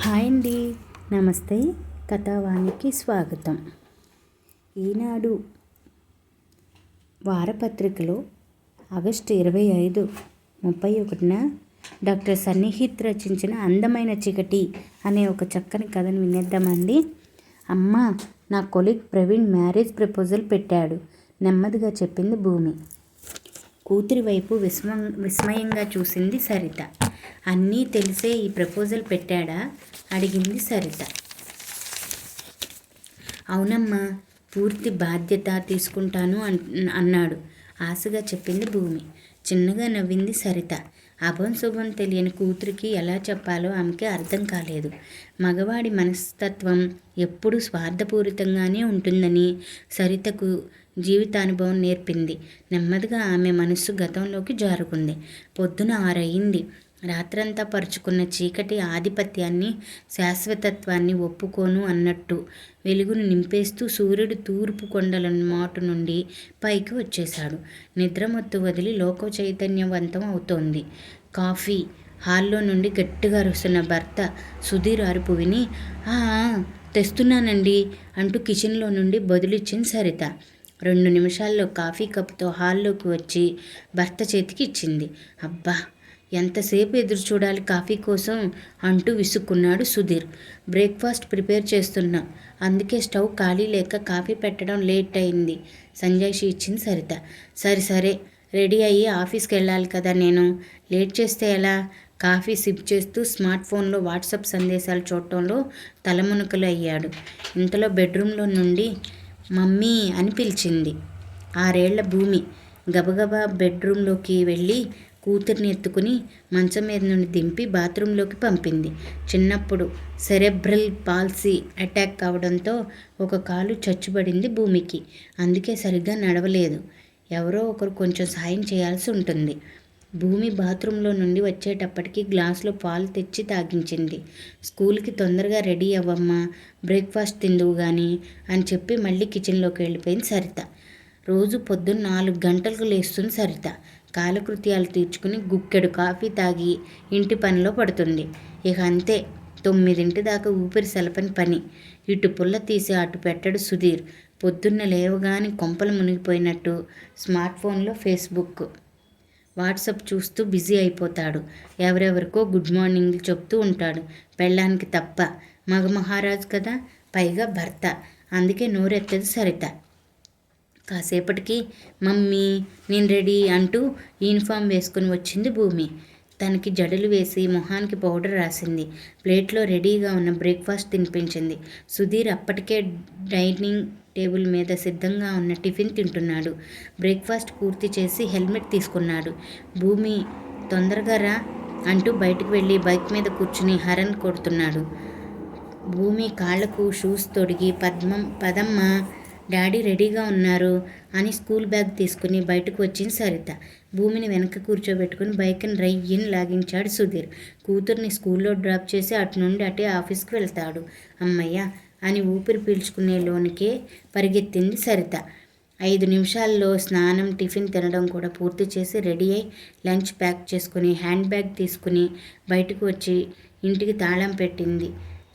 Hi అండి, నమస్తే. కథావానికి స్వాగతం. ఈనాడు వారపత్రికలో ఆగస్టు 25, 31న డాక్టర్ సన్నిహిత్ రచించిన అందమైన చీకటి అనే ఒక చక్కని కథను వినేద్దామండి. అమ్మ, నా కొలీగ్ ప్రవీణ్ మ్యారేజ్ ప్రపోజల్ పెట్టాడు, నెమ్మదిగా చెప్పింది భూమి. కూతురి వైపు విస్మయంగా చూసింది సరిత. అన్నీ తెలిసే ఈ ప్రపోజల్ పెట్టాడా? అడిగింది సరిత. అవునమ్మా, పూర్తి బాధ్యత తీసుకుంటాను అన్నాడు ఆశగా చెప్పింది భూమి. చిన్నగా నవ్వింది సరిత. అభం శుభం తెలియని కూతురికి ఎలా చెప్పాలో ఆమెకి అర్థం కాలేదు. మగవాడి మనస్తత్వం ఎప్పుడూ స్వార్థపూరితంగానే ఉంటుందని సరితకు జీవితానుభవం నేర్పింది. నెమ్మదిగా ఆమె మనస్సు గతంలోకి జారుకుంది. పొద్దున 6 అయింది. రాత్రంతా పరుచుకున్న చీకటి ఆధిపత్యాన్ని, శాశ్వతత్వాన్ని ఒప్పుకోను అన్నట్టు వెలుగును నింపేస్తూ సూర్యుడు తూర్పు కొండల మాటు నుండి పైకి వచ్చేశాడు. నిద్రమత్తు వదిలి లోక చైతన్యవంతం అవుతోంది. కాఫీ హాల్లో నుండి గట్టిగా అరుస్తున్న భర్త సుధీర్ అరుపు విని తెస్తున్నానండి అంటూ కిచెన్లో నుండి బదులిచ్చింది సరిత. 2 నిమిషాల్లో కాఫీ కప్పుతో హాల్లోకి వచ్చి భర్త చేతికి ఇచ్చింది. అబ్బా, ఎంతసేపు ఎదురు చూడాలి కాఫీ కోసం అంటూ విసుక్కున్నాడు సుధీర్. బ్రేక్ఫాస్ట్ ప్రిపేర్ చేస్తున్నా, అందుకే స్టవ్ ఖాళీ లేక కాఫీ పెట్టడం లేట్ అయింది సంజాయిషి ఇచ్చింది సరిత. సరే రెడీ అయ్యి ఆఫీస్కి వెళ్ళాలి కదా, నేను లేట్ చేస్తే ఎలా? కాఫీ సిప్ చేస్తూ స్మార్ట్ ఫోన్లో వాట్సాప్ సందేశాలు చూడటంలో తలమునకలు అయ్యాడు. ఇంతలో బెడ్రూమ్లో నుండి మమ్మీ అని పిలిచింది 6 ఏళ్ల భూమి. గబగబా బెడ్రూమ్లోకి వెళ్ళి కూతుర్ని ఎత్తుకుని మంచం మీద నుండి దింపి బాత్రూంలోకి పంపింది. చిన్నప్పుడు సెరెబ్రల్ పాల్సీ అటాక్ కావడంతో ఒక కాలు చచ్చుబడింది భూమికి. అందుకే సరిగ్గా నడవలేదు. ఎవరో ఒకరు కొంచెం సాయం చేయాల్సి ఉంటుంది. భూమి బాత్రూంలో నుండి వచ్చేటప్పటికి గ్లాసులో పాలు తెచ్చి తాగించింది. స్కూల్కి తొందరగా రెడీ అవ్వమ్మా, బ్రేక్ఫాస్ట్ తిందువు కానీ అని చెప్పి మళ్ళీ కిచెన్లోకి వెళ్ళిపోయింది సరిత. రోజు పొద్దున్న 4 గంటలకు లేస్తుంది సరిత. కాలకృత్యాలు తీర్చుకుని గుక్కెడు కాఫీ తాగి ఇంటి పనిలో పడుతుంది. ఇక అంతే, 9 దాకా ఊపిరి సలపని పని. ఇటు పుల్ల తీసి అటు పెట్టడు సుధీర్. పొద్దున్న లేవగానే కొంపలు మునిగిపోయినట్టు స్మార్ట్ ఫోన్లో ఫేస్బుక్, వాట్సాప్ చూస్తూ బిజీ అయిపోతాడు. ఎవరెవరికో గుడ్ మార్నింగ్ చెప్తూ ఉంటాడు. పెళ్ళానికి తప్ప. మగ మహారాజు కదా, పైగా భర్త. అందుకే నోరెత్తది సరిత. కాసేపటికి మమ్మీ నేను రెడీ అంటూ యూనిఫామ్ వేసుకుని వచ్చింది భూమి. తనకి జడలు వేసి మొహానికి పౌడర్ రాసింది. ప్లేట్లో రెడీగా ఉన్న బ్రేక్ఫాస్ట్ తినిపించింది. సుధీర్ అప్పటికే డైనింగ్ టేబుల్ మీద సిద్ధంగా ఉన్న టిఫిన్ తింటున్నాడు. బ్రేక్ఫాస్ట్ పూర్తి చేసి హెల్మెట్ తీసుకున్నాడు. భూమి తొందరగా రా అంటూ బయటకు వెళ్ళి బైక్ మీద కూర్చుని హరన్ కొడుతున్నాడు. భూమి కాళ్లకు షూస్ తొడిగి పదమ్మ, డాడీ రెడీగా ఉన్నారు అని స్కూల్ బ్యాగ్ తీసుకుని బయటకు వచ్చింది సరిత. భూమిని వెనక కూర్చోబెట్టుకుని బైక్ని రయ్యిని లాగించాడు సుధీర్. కూతుర్ని స్కూల్లో డ్రాప్ చేసి అటు నుండి అటే ఆఫీస్కి వెళ్తాడు. అమ్మయ్య అని ఊపిరి పీల్చుకునే లోనికే పరిగెత్తింది సరిత. 5 నిమిషాల్లో స్నానం, టిఫిన్ తినడం కూడా పూర్తి చేసి రెడీ అయి లంచ్ ప్యాక్ చేసుకుని హ్యాండ్ బ్యాగ్ తీసుకుని బయటకు వచ్చి ఇంటికి తాళం పెట్టింది.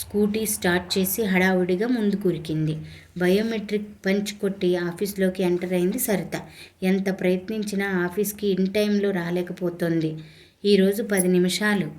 స్కూటీ స్టార్ట్ చేసి హడావుడిగా ముందుకు ఉరికింది. బయోమెట్రిక్ పంచ్ కొట్టి ఆఫీస్లోకి ఎంటర్ అయింది సరిత. ఎంత ప్రయత్నించినా ఆఫీస్కి ఇన్ టైంలో రాలేకపోతుంది. ఈరోజు 10 నిమిషాలు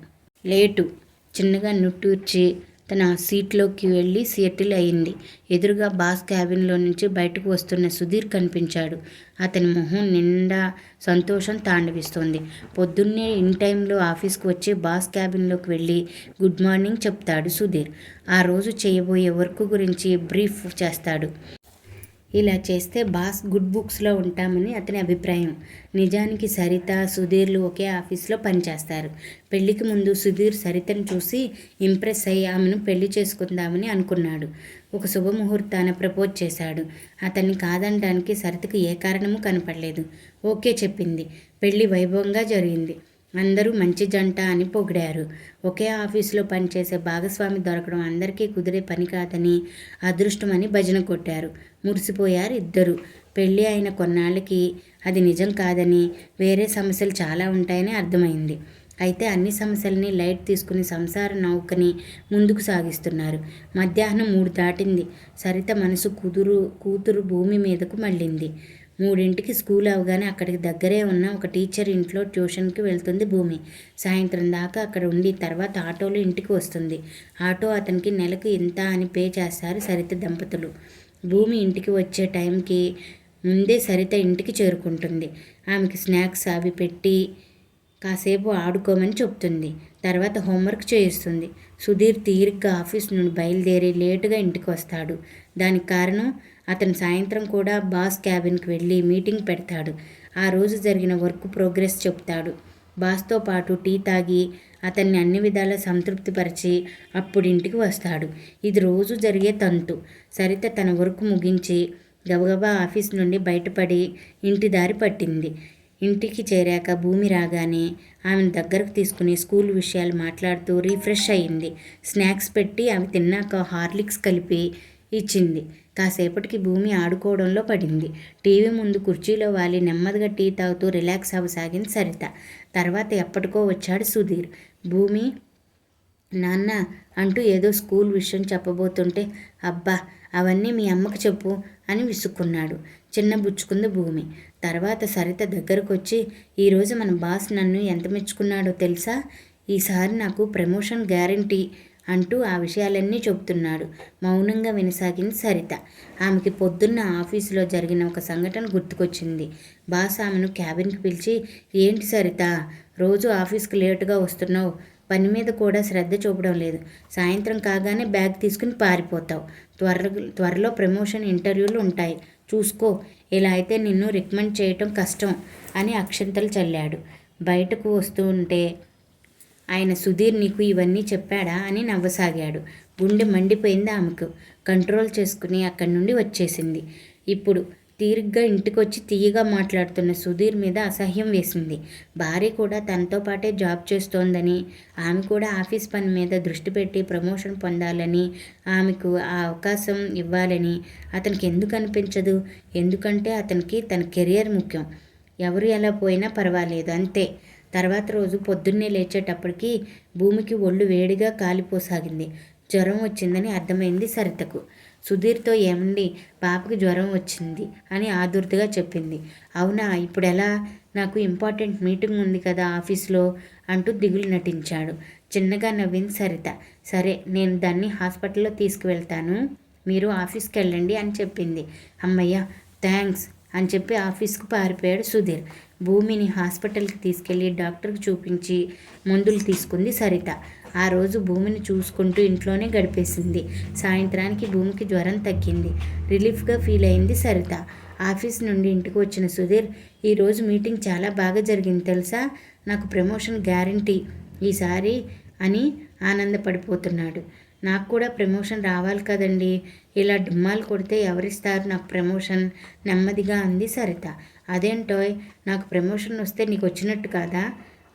లేటు. చిన్నగా నిట్టూర్చి తన సీట్లోకి వెళ్ళి సెటిల్ అయింది. ఎదురుగా బాస్ క్యాబిన్లో నుంచి బయటకు వస్తున్న సుధీర్ కనిపించాడు. అతని మొహం నిండా సంతోషం తాండవిస్తోంది. పొద్దున్నే ఇన్ టైంలో ఆఫీస్కి వచ్చి బాస్ క్యాబిన్లోకి వెళ్ళి గుడ్ మార్నింగ్ చెప్తాడు సుధీర్. ఆ రోజు చేయబోయే వర్క్ గురించి బ్రీఫ్ చేస్తాడు. ఇలా చేస్తే బాస్ గుడ్ బుక్స్లో ఉంటామని అతని అభిప్రాయం. నిజానికి సరిత, సుధీర్లు ఒకే ఆఫీస్లో పనిచేస్తారు. పెళ్లికి ముందు సుధీర్ సరితను చూసి ఇంప్రెస్ అయ్యి ఆమెను పెళ్లి చేసుకుందామని అనుకున్నాడు. ఒక శుభముహూర్తాన ప్రపోజ్ చేశాడు. అతన్ని కాదనడానికి సరితకు ఏ కారణము కనపడలేదు. ఓకే చెప్పింది. పెళ్లి వైభవంగా జరిగింది. అందరూ మంచి జంట అని పొగిడారు. ఒకే ఆఫీసులో పనిచేసే భాగస్వామి దొరకడం అందరికీ కుదిరే పని కాదని, అదృష్టమని భజన కొట్టారు. మురిసిపోయారు ఇద్దరు. పెళ్ళి అయిన కొన్నాళ్ళకి అది నిజం కాదని, వేరే సమస్యలు చాలా ఉంటాయని అర్థమైంది. అయితే అన్ని సమస్యలని లైట్ తీసుకుని సంసార నౌకని ముందుకు సాగిస్తున్నారు. మధ్యాహ్నం 3 దాటింది. సరిత మనసు కూతురు భూమి మీదకు మళ్ళింది. 3ంటికి స్కూల్ అవగానే అక్కడికి దగ్గరే ఉన్న ఒక టీచర్ ఇంట్లో ట్యూషన్కి వెళ్తుంది భూమి. సాయంత్రం దాకా అక్కడ ఉండి తర్వాత ఆటోలో ఇంటికి వస్తుంది. ఆటో అతనికి నెలకు ఇంత అని పే చేస్తారు సరిత దంపతులు. భూమి ఇంటికి వచ్చే టైంకి ముందే సరిత ఇంటికి చేరుకుంటుంది. ఆమెకి స్నాక్స్ అవి పెట్టి కాసేపు ఆడుకోమని చెప్తుంది. తర్వాత హోంవర్క్ చేయిస్తుంది. సుధీర్ తీరిగ్గా ఆఫీస్ నుండి బయలుదేరి లేటుగా ఇంటికి వస్తాడు. దానికి కారణం అతను సాయంత్రం కూడా బాస్ క్యాబిన్కి వెళ్ళి మీటింగ్ పెడతాడు. ఆ రోజు జరిగిన వర్క్ ప్రోగ్రెస్ చెప్తాడు. బాస్తో పాటు టీ తాగి అతన్ని అన్ని విధాలా సంతృప్తిపరిచి అప్పుడు ఇంటికి వస్తాడు. ఇది రోజు జరిగే తంతు. సరిత తన వర్క్ ముగించి గబగబా ఆఫీస్ నుండి బయటపడి ఇంటి దారి పట్టింది. ఇంటికి చేరాక భూమి రాగానే ఆమెను దగ్గరకు తీసుకుని స్కూల్ విషయాలు మాట్లాడుతూ రీఫ్రెష్ అయ్యింది. స్నాక్స్ పెట్టి ఆమె తిన్నాక హార్లిక్స్ కలిపి ఇచ్చింది. కాసేపటికి భూమి ఆడుకోవడంలో పడింది. టీవీ ముందు కుర్చీలో వాలి నెమ్మదిగా టీ తాగుతూ రిలాక్స్ అవ్వసాగింది సరిత. తర్వాత ఎప్పటికో వచ్చాడు సుధీర్. భూమి నాన్న అంటూ ఏదో స్కూల్ విషయం చెప్పబోతుంటే అబ్బా అవన్నీ మీ అమ్మకు చెప్పు అని విసుక్కున్నాడు. చిన్నబుచ్చుకుంది భూమి. తర్వాత సరిత దగ్గరకు వచ్చి ఈరోజు మన బాస్ నన్ను ఎంత మెచ్చుకున్నాడో తెలుసా? ఈసారి నాకు ప్రమోషన్ గ్యారంటీ అంటూ ఆ విషయాలన్నీ చెబుతున్నాడు. మౌనంగా వినసాగింది సరిత. ఆమెకి పొద్దున్న ఆఫీసులో జరిగిన ఒక సంఘటన గుర్తుకొచ్చింది. బాస్ ఆమెను క్యాబిన్కి పిలిచి ఏంటి సరిత రోజు ఆఫీస్కి లేటుగా వస్తున్నావు, పని మీద కూడా శ్రద్ధ చూపడం లేదు, సాయంత్రం కాగానే బ్యాగ్ తీసుకుని పారిపోతావు, త్వరలో ప్రమోషన్ ఇంటర్వ్యూలు ఉంటాయి చూసుకో, ఇలా అయితే నిన్ను రికమెండ్ చేయటం కష్టం అని అక్షంతలు చల్లాడు. బయటకు వస్తూ ఉంటే ఆయన సుధీర్ నీకు ఇవన్నీ చెప్పాడా అని నవ్వసాగాడు. గుండె మండిపోయింది ఆమెకు. కంట్రోల్ చేసుకుని అక్కడి నుండి వచ్చేసింది. ఇప్పుడు తీరిగ్గా ఇంటికొచ్చి తీయగా మాట్లాడుతున్న సుధీర్ మీద అసహ్యం వేసింది. భార్య కూడా తనతో పాటే జాబ్ చేస్తోందని, ఆమె కూడా ఆఫీస్ పని మీద దృష్టి పెట్టి ప్రమోషన్ పొందాలని, ఆమెకు ఆ అవకాశం ఇవ్వాలని అతనికి ఎందుకు అనిపించదు? ఎందుకంటే అతనికి తన కెరియర్ ముఖ్యం. ఎవరు ఎలా పోయినా పర్వాలేదు అంతే. తర్వాత రోజు పొద్దున్నే లేచేటప్పటికి భూమికి ఒళ్ళు వేడిగా కాలిపోసాగింది. జ్వరం వచ్చిందని అర్థమైంది సరితకు. సుధీర్తో ఏమండి పాపకి జ్వరం వచ్చింది అని ఆదుర్దిగా చెప్పింది. అవునా, ఇప్పుడు ఎలా? నాకు ఇంపార్టెంట్ మీటింగ్ ఉంది కదా ఆఫీస్లో అంటూ దిగులు నటించాడు. చిన్నగా నవ్వింది సరిత. సరే నేను దాన్ని హాస్పిటల్లో తీసుకువెళ్తాను, మీరు ఆఫీస్కి వెళ్ళండి అని చెప్పింది. అమ్మయ్య థ్యాంక్స్ అని చెప్పి ఆఫీస్కు పారిపోయాడు సుధీర్. భూమిని హాస్పిటల్కి తీసుకెళ్ళి డాక్టర్కి చూపించి మందులు తీసుకుంది సరిత. ఆ రోజు భూమిని చూసుకుంటూ ఇంట్లోనే గడిపేసింది. సాయంత్రానికి భూమికి జ్వరం తగ్గింది. రిలీఫ్గా ఫీల్ అయింది సరిత. ఆఫీస్ నుండి ఇంటికి వచ్చిన సుధీర్ ఈరోజు మీటింగ్ చాలా బాగా జరిగింది తెలుసా, నాకు ప్రమోషన్ గ్యారంటీ ఈసారి అని ఆనందపడిపోతున్నాడు. నాకు కూడా ప్రమోషన్ రావాలి కదండి, ఇలా డుమ్మాలు కొడితే ఎవరిస్తారు నాకు ప్రమోషన్? నెమ్మదిగా అంది సరిత. అదేంటోయ్, నాకు ప్రమోషన్ వస్తే నీకు వచ్చినట్టు కాదా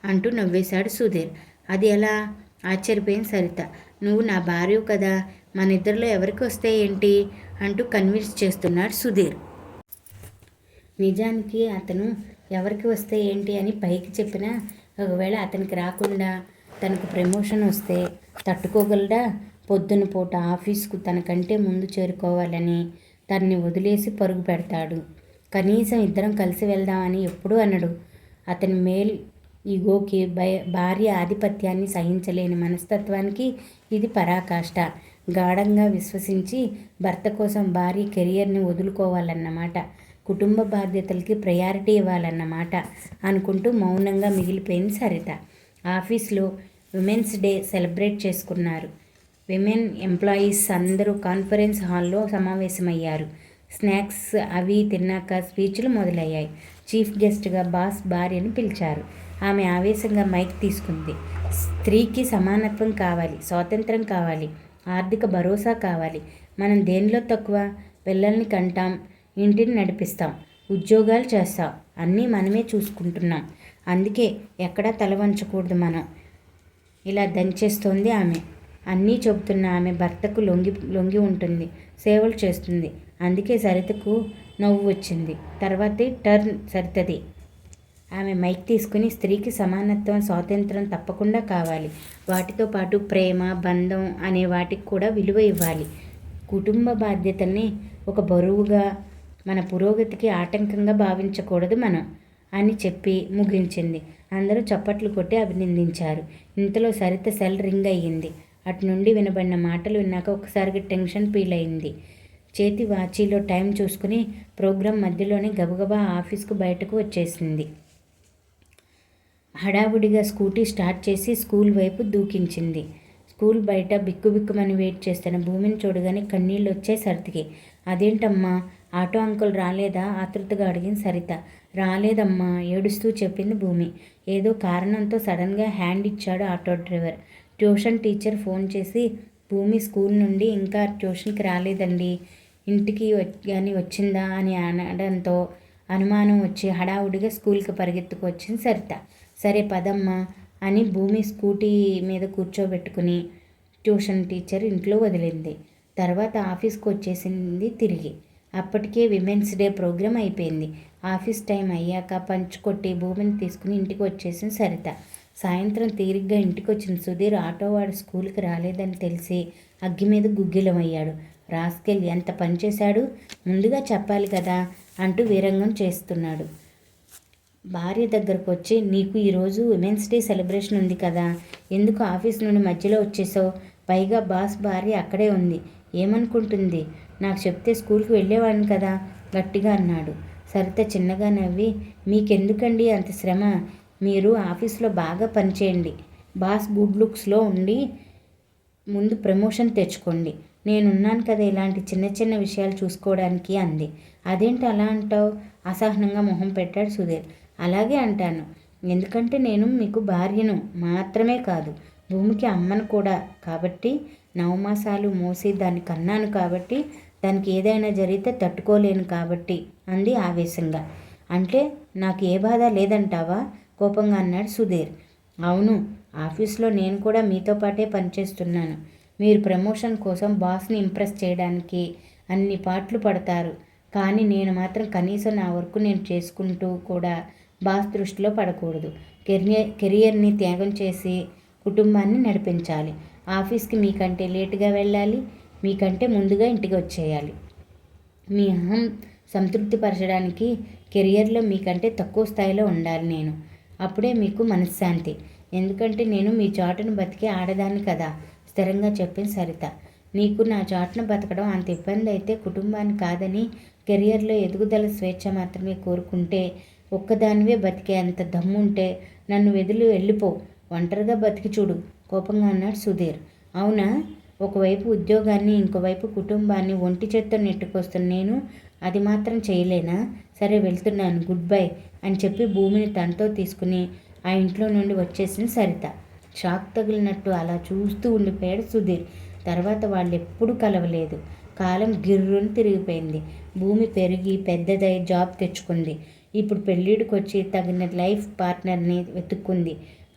అంటూ నవ్వేశాడు సుధీర్. అది ఎలా? ఆశ్చర్యపోయింది సరిత. నువ్వు నా భార్యవు కదా, మన ఇద్దరిలో ఎవరికి వస్తే ఏంటి అంటూ కన్విన్స్ చేస్తున్నాడు సుధీర్. నిజానికి అతను ఎవరికి వస్తే ఏంటి అని పైకి చెప్పినా ఒకవేళ అతనికి రాకుండా తనకు ప్రమోషన్ వస్తే తట్టుకోగలడా? పొద్దున పూట ఆఫీస్కు తనకంటే ముందు చేరుకోవాలని తనని వదిలేసి పరుగు పెడతాడు. కనీసం ఇద్దరం కలిసి వెళ్దామని ఎప్పుడూ అనడు. అతని మేల్ ఈగోకి భార్య ఆధిపత్యాన్ని సహించలేని మనస్తత్వానికి ఇది పరాకాష్ట. గాఢంగా విశ్వసించి భర్త కోసం భార్య కెరియర్ని వదులుకోవాలన్నమాట, కుటుంబ బాధ్యతలకి ప్రయారిటీ ఇవ్వాలన్నమాట అనుకుంటూ మౌనంగా మిగిలిపోయింది సరిత. ఆఫీస్లో విమెన్స్ డే సెలబ్రేట్ చేసుకున్నారు. విమెన్ ఎంప్లాయీస్ అందరూ కాన్ఫరెన్స్ హాల్లో సమావేశమయ్యారు. స్నాక్స్ అవి తిన్నాక స్పీచ్లు మొదలయ్యాయి. చీఫ్ గెస్ట్గా బాస్ భార్యను పిలిచారు. ఆమె ఆవేశంగా మైక్ తీసుకుంది. స్త్రీకి సమానత్వం కావాలి, స్వాతంత్రం కావాలి, ఆర్థిక భరోసా కావాలి. మనం దేనిలో తక్కువ? పిల్లల్ని కంటాం, ఇంటిని నడిపిస్తాం, ఉద్యోగాలు చేస్తాం, అన్నీ మనమే చూసుకుంటున్నాం. అందుకే ఎక్కడా తల వంచకూడదు మనం. ఇలా దంచేస్తోంది ఆమె. అన్నీ చెబుతున్న ఆమె భర్తకు లొంగి ఉంటుంది, సేవలు చేస్తుంది. అందుకే సరితకు నవ్వు వచ్చింది. తర్వాతే టర్న్ సరితది. ఆమె మైక్ తీసుకుని స్త్రీకి సమానత్వం స్వాతంత్రం తప్పకుండా కావాలి. వాటితో పాటు ప్రేమ, బంధం అనే వాటికి కూడా విలువ ఇవ్వాలి. కుటుంబ బాధ్యతల్ని ఒక బరువుగా, మన పురోగతికి ఆటంకంగా భావించకూడదు మనం అని చెప్పి ముగించింది. అందరూ చప్పట్లు కొట్టి అభినందించారు. ఇంతలో సరిత సెల్ రింగ్ అయ్యింది. అటు నుండి వినబడిన మాటలు విన్నాక ఒకసారిగా టెన్షన్ ఫీల్ అయింది. చేతి వాచీలో టైం చూసుకుని ప్రోగ్రాం మధ్యలోనే గబగబా ఆఫీస్కు బయటకు వచ్చేసింది. హడావుడిగా స్కూటీ స్టార్ట్ చేసి స్కూల్ వైపు దూకించింది. స్కూల్ బయట బిక్కుబిక్కుమని వెయిట్ చేస్తున్న భూమిని చూడగానే కన్నీళ్ళు వచ్చాయి సరితకి. అదేంటమ్మా, ఆటో అంకుల్ రాలేదా? ఆతృతగా అడిగింది సరిత. రాలేదమ్మా, ఏడుస్తూ చెప్పింది భూమి. ఏదో కారణంతో సడన్గా హ్యాండ్ ఇచ్చాడు auto driver. Tuition teacher phone చేసి, భూమి స్కూల్ నుండి ఇంకా ట్యూషన్కి రాలేదండి, ఇంటికి కానీ వచ్చిందా అని అనడంతో అనుమానం వచ్చి హడావుడిగా స్కూల్కి పరిగెత్తుకు వచ్చింది సరిత. సరే పదమ్మా అని భూమి స్కూటీ మీద కూర్చోబెట్టుకుని ట్యూషన్ టీచర్ ఇంట్లో వదిలింది. తర్వాత ఆఫీస్కి వచ్చేసింది తిరిగి. అప్పటికే విమెన్స్ డే ప్రోగ్రాం అయిపోయింది. ఆఫీస్ టైం అయ్యాక పంచ్ కొట్టి భూమిని తీసుకుని ఇంటికి వచ్చేసింది సరిత. సాయంత్రం తీరిగ్గా ఇంటికి వచ్చిన సుధీర్ ఆటోవాడు స్కూల్కి రాలేదని తెలిసి అగ్గి మీద గుగ్గిలమయ్యాడు. రాస్కెల్ ఎంత పనిచేశాడు, ముందుగా చెప్పాలి కదా అంటూ వీరంగం చేస్తున్నాడు. భార్య దగ్గరకు వచ్చి, నీకు ఈరోజు విమెన్స్ డే సెలబ్రేషన్ ఉంది కదా, ఎందుకు ఆఫీస్ నుండి మధ్యలో వచ్చేసావు? పైగా బాస్ భార్య అక్కడే ఉంది, ఏమనుకుంటుంది? నాకు చెప్తే స్కూల్కి వెళ్ళేవాడిని కదా గట్టిగా అన్నాడు. సరిత చిన్నగా నవ్వి, మీకెందుకండి అంత శ్రమ, మీరు ఆఫీస్లో బాగా పనిచేయండి, బాస్ గుడ్ లుక్స్లో ఉండి ముందు ప్రమోషన్ తెచ్చుకోండి, నేనున్నాను కదా ఇలాంటి చిన్న చిన్న విషయాలు చూసుకోవడానికి అంది. అదేంటి అలా అంటావు? అసహనంగా మొహం పెట్టాడు సుధీర్. అలాగే అంటాను, ఎందుకంటే నేను మీకు భార్యను మాత్రమే కాదు, భూమికి అమ్మను కూడా, కాబట్టి 9 మాసాలు మోసి దాన్ని కన్నాను కాబట్టి, దానికి ఏదైనా జరిగితే తట్టుకోలేను కాబట్టి అంది ఆవేశంగా. అంటే నాకు ఏ బాధ లేదంటావా? కోపంగా అన్నాడు సుధీర్. అవును, ఆఫీస్లో నేను కూడా మీతో పాటే పనిచేస్తున్నాను. మీరు ప్రమోషన్ కోసం బాస్ని ఇంప్రెస్ చేయడానికి అన్ని పాట్లు పడతారు, కానీ నేను మాత్రం కనీసం నా వర్క్ నేను చేసుకుంటూ కూడా బాస్ దృష్టిలో పడకూడదు. కెరియర్ని త్యాగం చేసి కుటుంబాన్ని నడిపించాలి. ఆఫీస్కి మీకంటే లేటుగా వెళ్ళాలి, మీకంటే ముందుగా ఇంటికి వచ్చేయాలి. మీ అహం సంతృప్తిపరచడానికి కెరియర్లో మీకంటే తక్కువ స్థాయిలో ఉండాలి నేను, అప్పుడే మీకు మనశ్శాంతి. ఎందుకంటే నేను మీ చాటును బతికే ఆడదాన్ని కదా, స్థిరంగా చెప్పింది సరిత. నీకు నా చాటును బతకడం అంత ఇబ్బంది అయితే కుటుంబాన్ని కాదని, కెరియర్లో ఎదుగుదల స్వేచ్ఛ మాత్రమే కోరుకుంటే, ఒక్కదానివే బతికే అంత దమ్ముంటే నన్ను వదిలి వెళ్ళిపో, ఒంటరిగా బతికి చూడు, కోపంగా అన్నాడు సుధీర్. అవునా, ఒకవైపు ఉద్యోగాన్ని ఇంకోవైపు కుటుంబాన్ని ఒంటి చేత్తో నెట్టుకొస్తున్న నేను అది మాత్రం చేయలేనా? సరే వెళ్తున్నాను, గుడ్ బై అని చెప్పి భూమిని తనతో తీసుకుని ఆ ఇంట్లో నుండి వచ్చేసింది సరిత. షాక్ తగిలినట్టు అలా చూస్తూ ఉండిపోయాడు సుధీర్. తర్వాత వాళ్ళు ఎప్పుడూ కలవలేదు. కాలం గిర్రుని తిరిగిపోయింది. భూమి పెరిగి పెద్దదై జాబ్ తెచ్చుకుంది. ఇప్పుడు పెళ్ళిడికి వచ్చి తగిన లైఫ్ పార్ట్నర్ని వెతుక్కుంది.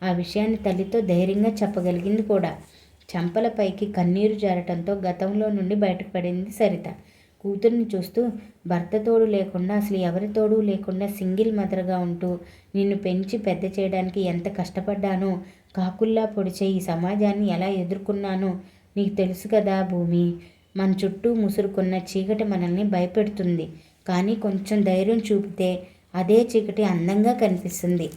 ఆ విషయాన్ని తల్లితో ధైర్యంగా చెప్పగలిగింది కూడా. చెంపలపైకి కన్నీరు జారటంతో గతంలో నుండి బయటపడింది సరిత. కూతుర్ని చూస్తూ, భర్త తోడు లేకుండా, అసలు ఎవరి తోడు లేకుండా సింగిల్ మదర్గా ఉంటూ నిన్ను పెంచి పెద్ద చేయడానికి ఎంత కష్టపడ్డానో, కాకుల్లా పొడిచే ఈ సమాజాన్ని ఎలా ఎదుర్కొన్నానో నీకు తెలుసు కదా భూమి. మన చుట్టూ ముసురుకున్న చీకటి మనల్ని భయపెడుతుంది, కానీ కొంచెం ధైర్యం చూపితే అదే చీకటి అందంగా కనిపిస్తుంది,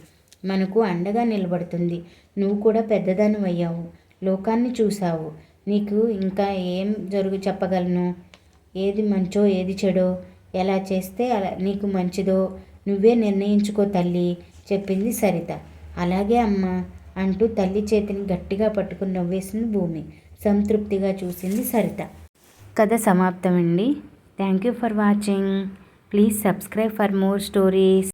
మనకు అండగా నిలబడుతుంది. నువ్వు కూడా పెద్దదానివి అయ్యావు, లోకాన్ని చూసావు, నీకు ఇంకా ఏం చెప్పగలను? ఏది మంచో ఏది చెడో, ఎలా చేస్తే అలా నీకు మంచిదో నువ్వే నిర్ణయించుకో తల్లి, చెప్పింది సరిత. అలాగే అమ్మా అంటూ తల్లి చేతిని గట్టిగా పట్టుకుని నవ్వేసింది భూమి. సంతృప్తిగా చూసింది సరిత. కథ సమాప్తం అండి. Thank you for watching. Please subscribe for more stories.